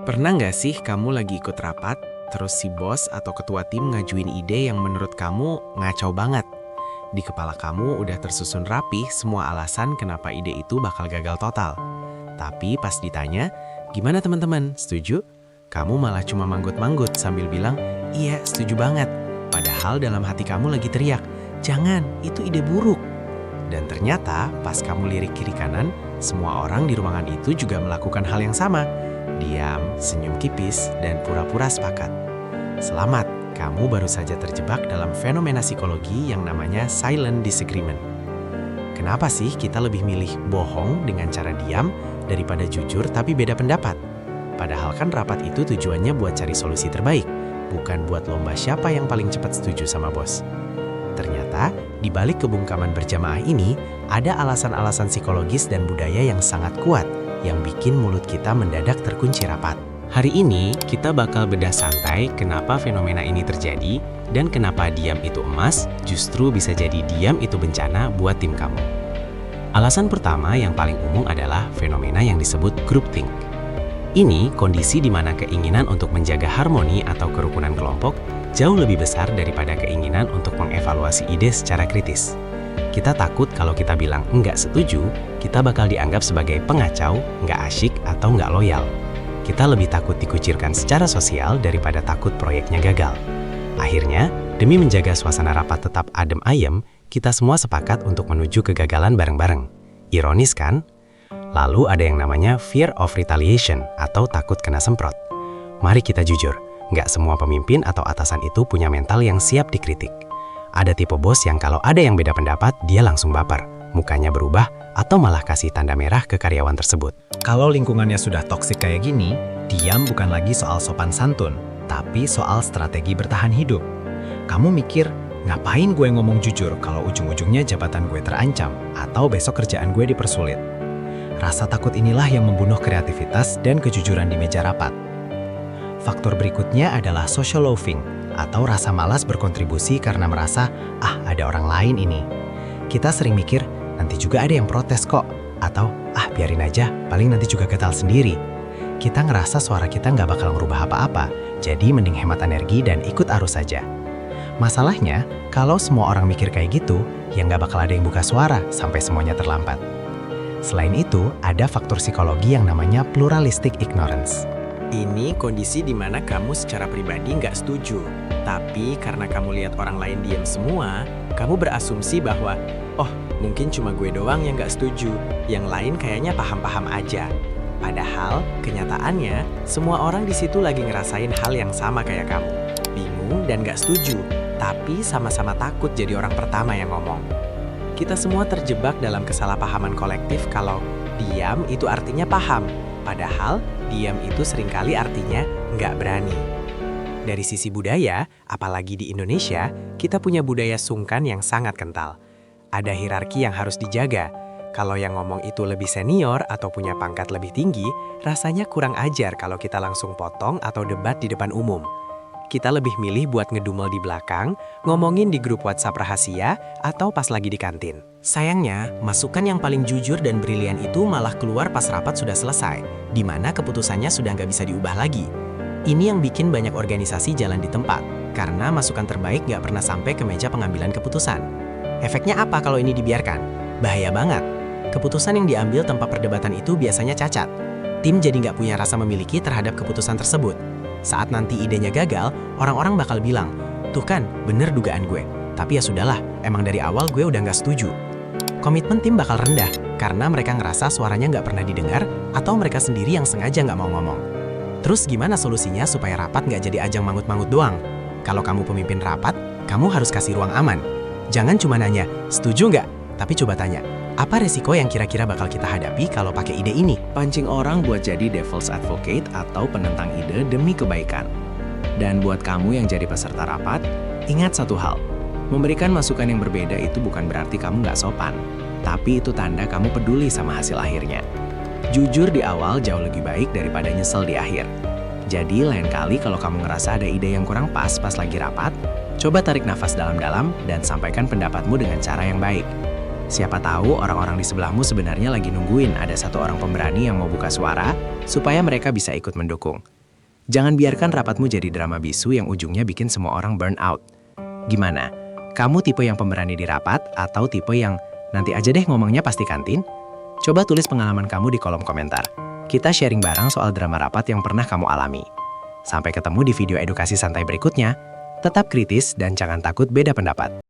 Pernah nggak sih kamu lagi ikut rapat, terus si bos atau ketua tim ngajuin ide yang menurut kamu ngacau banget? Di kepala kamu udah tersusun rapi semua alasan kenapa ide itu bakal gagal total. Tapi pas ditanya, gimana teman-teman, setuju? Kamu malah cuma manggut-manggut sambil bilang, iya setuju banget. Padahal dalam hati kamu lagi teriak, jangan, itu ide buruk. Dan ternyata pas kamu lirik kiri kanan, semua orang di ruangan itu juga melakukan hal yang sama. Diam, senyum tipis, dan pura-pura sepakat. Selamat, kamu baru saja terjebak dalam fenomena psikologi yang namanya silent disagreement. Kenapa sih kita lebih milih bohong dengan cara diam daripada jujur tapi beda pendapat? Padahal kan rapat itu tujuannya buat cari solusi terbaik, bukan buat lomba siapa yang paling cepat setuju sama bos. Ternyata, di balik kebungkaman berjamaah ini, ada alasan-alasan psikologis dan budaya yang sangat kuat yang bikin mulut kita mendadak terkunci rapat. Hari ini, kita bakal bedah santai kenapa fenomena ini terjadi dan kenapa diam itu emas justru bisa jadi diam itu bencana buat tim kamu. Alasan pertama yang paling umum adalah fenomena yang disebut groupthink. Ini kondisi di mana keinginan untuk menjaga harmoni atau kerukunan kelompok jauh lebih besar daripada keinginan untuk mengevaluasi ide secara kritis. Kita takut kalau kita bilang enggak setuju, kita bakal dianggap sebagai pengacau, enggak asyik, atau enggak loyal. Kita lebih takut dikucirkan secara sosial daripada takut proyeknya gagal. Akhirnya, demi menjaga suasana rapat tetap adem ayem, kita semua sepakat untuk menuju kegagalan bareng-bareng. Ironis kan? Lalu ada yang namanya fear of retaliation atau takut kena semprot. Mari kita jujur, nggak semua pemimpin atau atasan itu punya mental yang siap dikritik. Ada tipe bos yang kalau ada yang beda pendapat, dia langsung baper, mukanya berubah, atau malah kasih tanda merah ke karyawan tersebut. Kalau lingkungannya sudah toksik kayak gini, diam bukan lagi soal sopan santun, tapi soal strategi bertahan hidup. Kamu mikir, ngapain gue ngomong jujur kalau ujung-ujungnya jabatan gue terancam, atau besok kerjaan gue dipersulit? Rasa takut inilah yang membunuh kreativitas dan kejujuran di meja rapat. Faktor berikutnya adalah social loafing, atau rasa malas berkontribusi karena merasa, ada orang lain ini. Kita sering mikir, nanti juga ada yang protes kok, atau biarin aja, paling nanti juga gatal sendiri. Kita ngerasa suara kita nggak bakal ngerubah apa-apa, jadi mending hemat energi dan ikut arus saja. Masalahnya, kalau semua orang mikir kayak gitu, ya nggak bakal ada yang buka suara sampai semuanya terlambat. Selain itu, ada faktor psikologi yang namanya pluralistic ignorance. Ini kondisi di mana kamu secara pribadi nggak setuju. Tapi karena kamu lihat orang lain diam semua, kamu berasumsi bahwa, mungkin cuma gue doang yang nggak setuju, yang lain kayaknya paham-paham aja. Padahal, kenyataannya, semua orang di situ lagi ngerasain hal yang sama kayak kamu. Bingung dan nggak setuju, tapi sama-sama takut jadi orang pertama yang ngomong. Kita semua terjebak dalam kesalahpahaman kolektif kalau diam itu artinya paham. Padahal, diam itu seringkali artinya nggak berani. Dari sisi budaya, apalagi di Indonesia, kita punya budaya sungkan yang sangat kental. Ada hierarki yang harus dijaga. Kalau yang ngomong itu lebih senior atau punya pangkat lebih tinggi, rasanya kurang ajar kalau kita langsung potong atau debat di depan umum. Kita lebih milih buat ngedumel di belakang, ngomongin di grup WhatsApp rahasia, atau pas lagi di kantin. Sayangnya, masukan yang paling jujur dan brilian itu malah keluar pas rapat sudah selesai, di mana keputusannya sudah nggak bisa diubah lagi. Ini yang bikin banyak organisasi jalan di tempat, karena masukan terbaik nggak pernah sampai ke meja pengambilan keputusan. Efeknya apa kalau ini dibiarkan? Bahaya banget. Keputusan yang diambil tanpa perdebatan itu biasanya cacat. Tim jadi nggak punya rasa memiliki terhadap keputusan tersebut. Saat nanti idenya gagal, orang-orang bakal bilang, tuh kan, bener dugaan gue. Tapi ya sudahlah, emang dari awal gue udah nggak setuju. Komitmen tim bakal rendah, karena mereka ngerasa suaranya nggak pernah didengar, atau mereka sendiri yang sengaja nggak mau ngomong. Terus gimana solusinya supaya rapat nggak jadi ajang mangut-mangut doang? Kalau kamu pemimpin rapat, kamu harus kasih ruang aman. Jangan cuma nanya, setuju nggak? Tapi coba tanya, apa resiko yang kira-kira bakal kita hadapi kalau pakai ide ini? Pancing orang buat jadi devil's advocate atau penentang ide demi kebaikan. Dan buat kamu yang jadi peserta rapat, ingat satu hal. Memberikan masukan yang berbeda itu bukan berarti kamu nggak sopan. Tapi itu tanda kamu peduli sama hasil akhirnya. Jujur di awal jauh lebih baik daripada nyesel di akhir. Jadi lain kali kalau kamu ngerasa ada ide yang kurang pas lagi rapat, coba tarik nafas dalam-dalam dan sampaikan pendapatmu dengan cara yang baik. Siapa tahu orang-orang di sebelahmu sebenarnya lagi nungguin ada satu orang pemberani yang mau buka suara supaya mereka bisa ikut mendukung. Jangan biarkan rapatmu jadi drama bisu yang ujungnya bikin semua orang burn out. Gimana? Kamu tipe yang pemberani di rapat atau tipe yang nanti aja deh ngomongnya pasti kantin? Coba tulis pengalaman kamu di kolom komentar. Kita sharing bareng soal drama rapat yang pernah kamu alami. Sampai ketemu di video edukasi santai berikutnya. Tetap kritis dan jangan takut beda pendapat.